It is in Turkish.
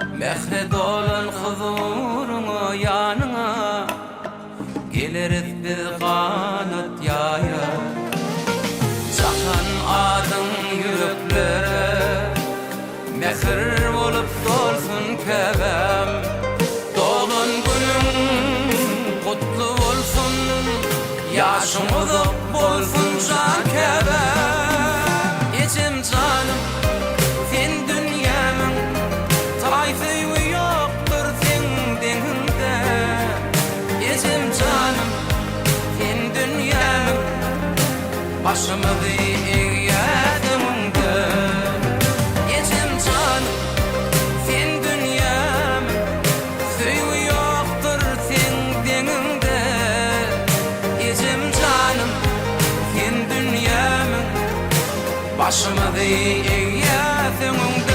Mehre dolan huzuruna yanına geliriz biz kanat yaya. Çakan adın yüreklere mehir olup dolsun kevem. Dolun günün kutlu olsun, yaşımız bolsun can kevem. İçim canım sen dünyamın, tarifı yoktur sen deninde. İçim canım sen dünyamın, başımızı eğyediminde. İçim canım sen dünyamın, suyu yoktur sen deninde. İçim canım sen dünyamın, başımızı eğyediminde.